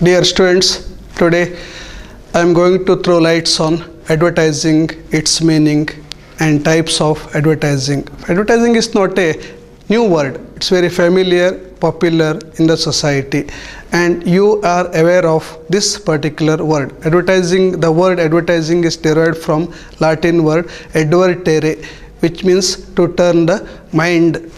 Dear students, today I am going to throw lights on advertising, its meaning and types of advertising. Advertising is not a new word, it's very familiar, popular in the society, and you are aware of this particular word. Advertising, the word advertising is derived from Latin word advertere, which means to turn the mind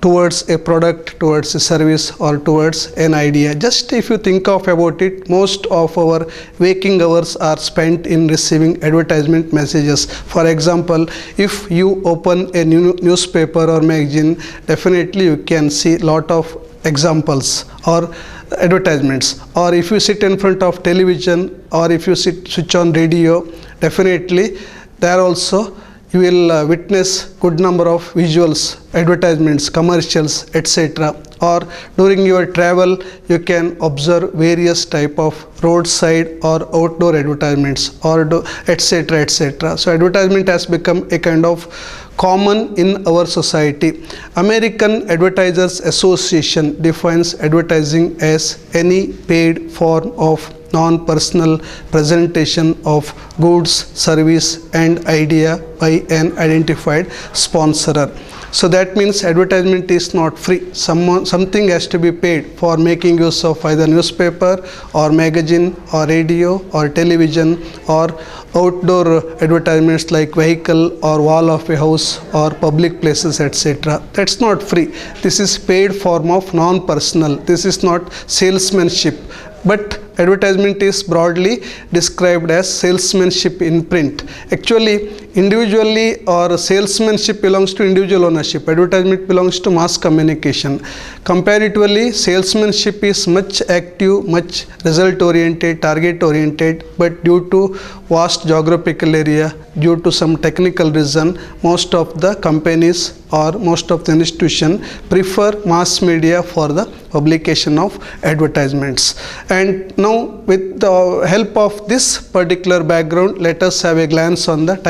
towards a product, towards a service, or towards an idea. Just if you think about it, most of our waking hours are spent in receiving advertisement messages. For example, if you open a newspaper or magazine, definitely you can see lot of examples or advertisements. Or if you sit in front of television, or if you switch on radio, definitely there also you will witness good number of visuals, advertisements, commercials, etc. Or during your travel, you can observe various type of roadside or outdoor advertisements, or etc. etc. So advertisement has become a kind of common in our society. American Advertisers Association defines advertising as any paid form of non-personal presentation of goods, service and idea by an identified sponsorer. So that means advertisement is not free. Something has to be paid for making use of either newspaper or magazine or radio or television or outdoor advertisements like vehicle or wall of a house or public places, etc. That's not free. This is paid form of non-personal. This is not salesmanship. But advertisement is broadly described as salesmanship in print. Actually, individually or salesmanship belongs to individual ownership. Advertisement belongs to mass communication. Comparatively, salesmanship is much active, much result oriented, target oriented, but due to vast geographical area, due to some technical reason, most of the companies or most of the institutions prefer mass media for the publication of advertisements. And now with the help of this particular background, let us have a glance on the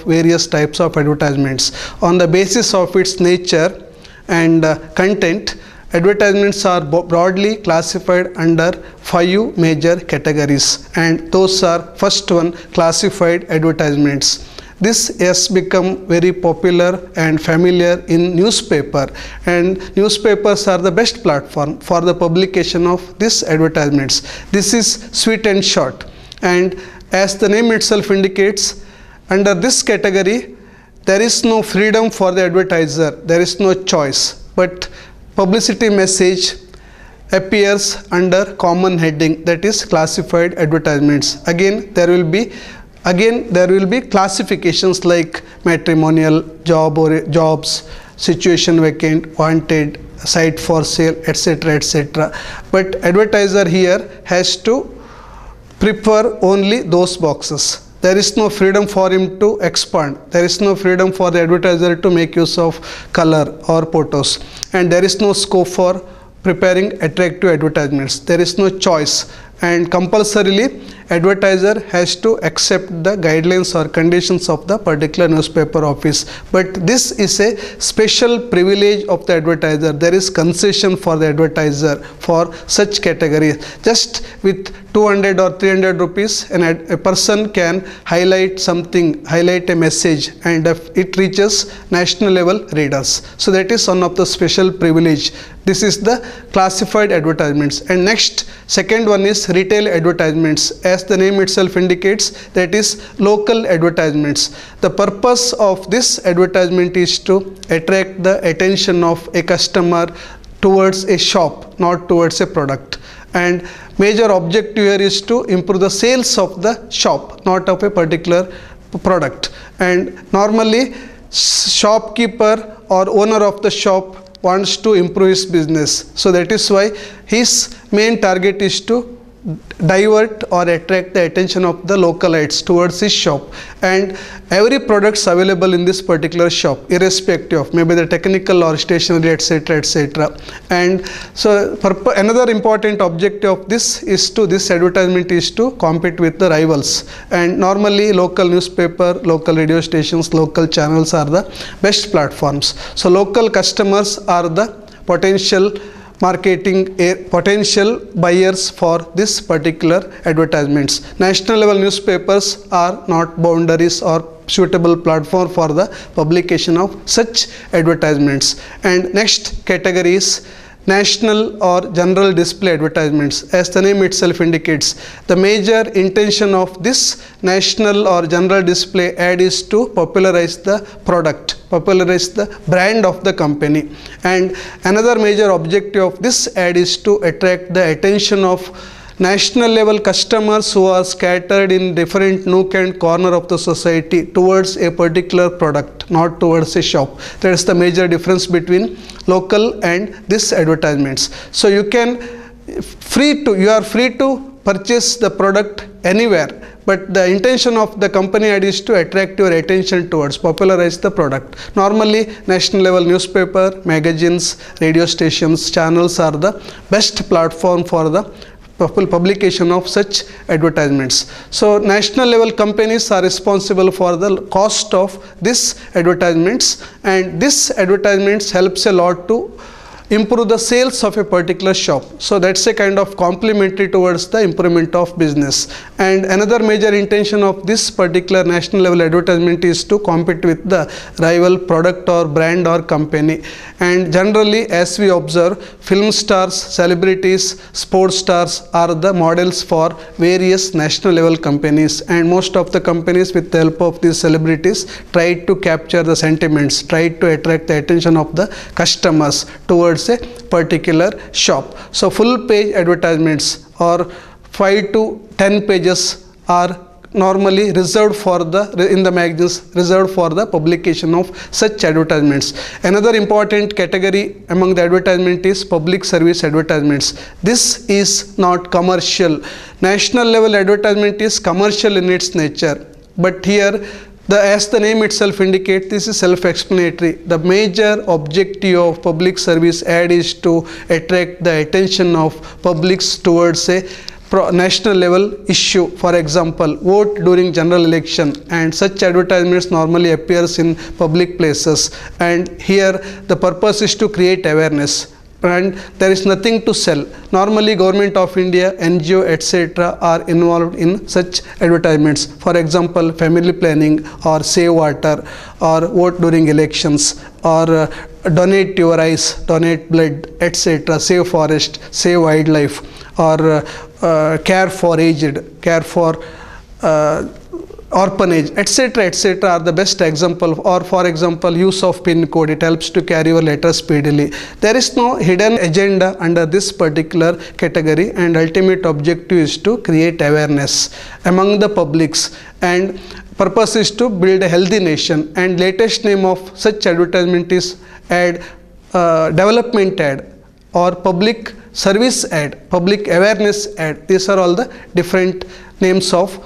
various types of advertisements. On the basis of its nature and content, advertisements are broadly classified under 5 major categories, and those are: first one, classified advertisements. This has become very popular and familiar in newspaper, and newspapers are the best platform for the publication of these advertisements. This is sweet and short, and as the name itself indicates, under this category there is no freedom for the advertiser, there is no choice, but publicity message appears under common heading, that is classified advertisements. Again there will be classifications like matrimonial, jobs, situation vacant, wanted, site for sale, etc. etc. But advertiser here has to prefer only those boxes. There is no freedom for him to expand. There is no freedom for the advertiser to make use of color or photos, and there is no scope for preparing attractive advertisements. There is no choice, and compulsorily advertiser has to accept the guidelines or conditions of the particular newspaper office. But this is a special privilege of the advertiser. There is concession for the advertiser for such categories. Just with 200 or 300 rupees, a person can highlight a message, and it reaches national level readers. So that is one of the special privilege. This is the classified advertisements. And next, second one is retail advertisements. As the name itself indicates, that is local advertisements. The purpose of this advertisement is to attract the attention of a customer towards a shop, not towards a product. And major objective here is to improve the sales of the shop, not of a particular product. And normally shopkeeper or owner of the shop wants to improve his business. So that is why his main target is to divert or attract the attention of the localites towards his shop, and every products available in this particular shop, irrespective of maybe the technical or stationery, etc. etc. And so another important objective of this advertisement is to compete with the rivals, and normally local newspaper, local radio stations, local channels are the best platforms. So local customers are the potential marketing potential buyers for this particular advertisements. National level newspapers are not boundaries or suitable platform for the publication of such advertisements. And next category is national or general display advertisements. As the name itself indicates, the major intention of this national or general display ad is to popularize the product, popularize the brand of the company. And another major objective of this ad is to attract the attention of national level customers who are scattered in different nook and corner of the society towards a particular product, not towards a shop. That is the major difference between local and this advertisements. So you are free to purchase the product anywhere, but the intention of the company ad is to attract your attention towards, popularize the product. Normally national level newspaper, magazines, radio stations, channels are the best platform for the publication of such advertisements. So national level companies are responsible for the cost of this advertisements, and this advertisements helps a lot to improve the sales of a particular shop. So that's a kind of complementary towards the improvement of business. And another major intention of this particular national level advertisement is to compete with the rival product or brand or company. And generally, as we observe, film stars, celebrities, sports stars are the models for various national level companies, and most of the companies with the help of these celebrities try to capture the sentiments, try to attract the attention of the customers towards a particular shop. So full page advertisements or 5 to 10 pages are normally reserved for in the magazines, reserved for the publication of such advertisements. Another important category among the advertisement is public service advertisements. This is not commercial. National level advertisement is commercial in its nature, but here as the name itself indicates, this is self-explanatory. The major objective of public service ad is to attract the attention of publics towards a national level issue. For example, vote during general election, and such advertisements normally appears in public places, and here the purpose is to create awareness, and there is nothing to sell. Normally Government of India, NGO, etc. are involved in such advertisements. For example, family planning or save water or vote during elections or donate your eyes, donate blood, etc. Save forest, save wildlife, or care for aged, care for orphanage, etc. etc. are the best example. Or for example, use of PIN code, it helps to carry your letter speedily. There is no hidden agenda under this particular category, and ultimate objective is to create awareness among the publics, and purpose is to build a healthy nation. And latest name of such advertisement is development ad or public service ad, public awareness ad. These are all the different names of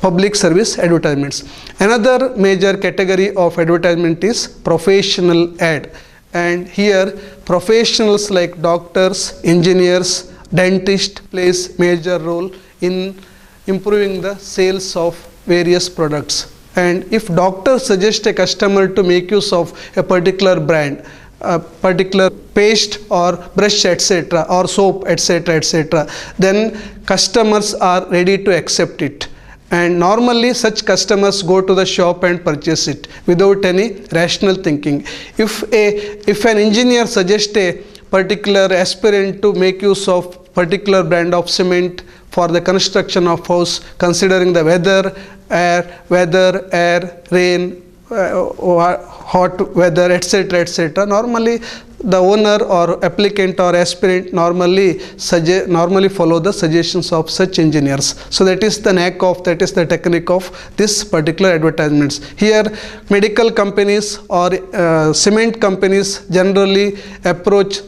public service advertisements. Another major category of advertisement is professional ad, and here professionals like doctors, engineers, dentists plays major role in improving the sales of various products. And if doctor suggests a customer to make use of a particular brand, a particular paste or brush, etc., or soap, etc., etc., then customers are ready to accept it. And normally such customers go to the shop and purchase it without any rational thinking. If an engineer suggests a particular aspirant to make use of particular brand of cement for the construction of house, considering the weather, air, rain, hot weather, etc., etc., normally the owner or applicant or aspirant normally follow the suggestions of such engineers. So that is the that is the technique of this particular advertisements. Here medical companies or cement companies generally approach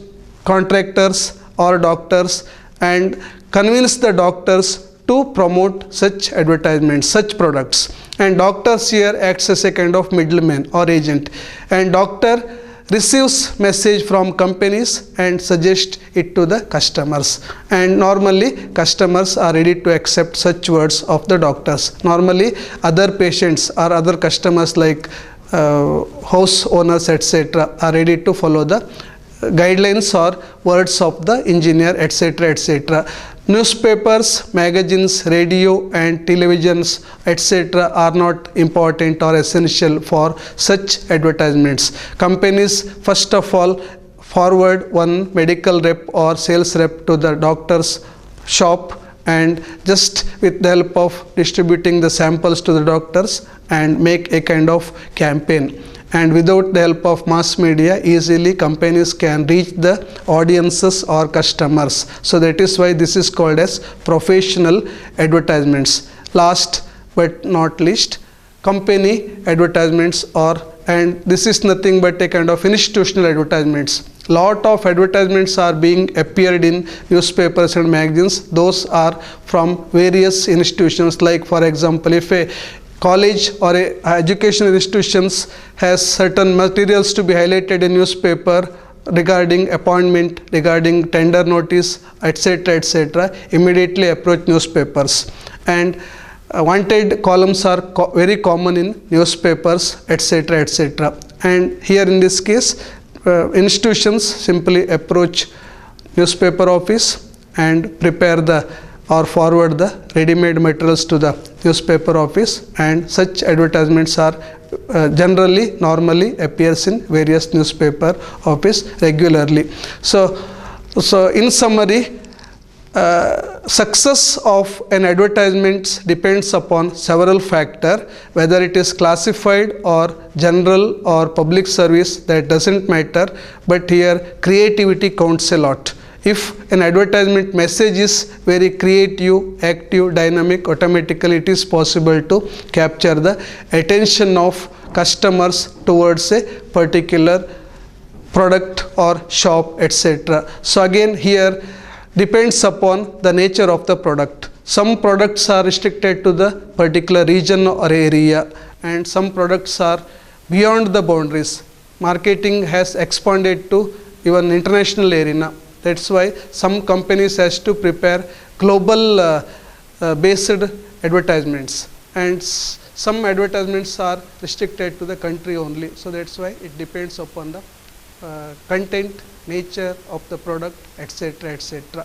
contractors or doctors and convince the doctors to promote such advertisements, such products. And doctors here acts as a kind of middleman or agent, and doctor receives message from companies and suggests it to the customers, and normally customers are ready to accept such words of the doctors. Normally other patients or other customers like house owners, etc., are ready to follow the guidelines or words of the engineer, etc., etc. Newspapers, magazines, radio and televisions, etc. are not important or essential for such advertisements. Companies first of all forward one medical rep or sales rep to the doctor's shop, and just with the help of distributing the samples to the doctors and make a kind of campaign. And without the help of mass media, easily companies can reach the audiences or customers. So that is why this is called as professional advertisements. Last but not least, company advertisements and this is nothing but a kind of institutional advertisements. Lot of advertisements are being appeared in newspapers and magazines. Those are from various institutions, like for example, if a college or a educational institutions has certain materials to be highlighted in newspaper regarding appointment, regarding tender notice, etc., etc., immediately approach newspapers. And wanted columns are very common in newspapers, etc., etc. And here in this case, institutions simply approach newspaper office and prepare or forward the ready-made materials to the newspaper office, and such advertisements are normally appears in various newspaper office regularly. So in summary, success of an advertisement depends upon several factors, whether it is classified or general or public service, that doesn't matter, but here creativity counts a lot. If an advertisement message is very creative, active, dynamic, automatically it is possible to capture the attention of customers towards a particular product or shop, etc. So again here depends upon the nature of the product. Some products are restricted to the particular region or area, and some products are beyond the boundaries. Marketing has expanded to even international arena. That's why some companies has to prepare global based advertisements, and some advertisements are restricted to the country only. So that's why it depends upon the content, nature of the product, etc., etc.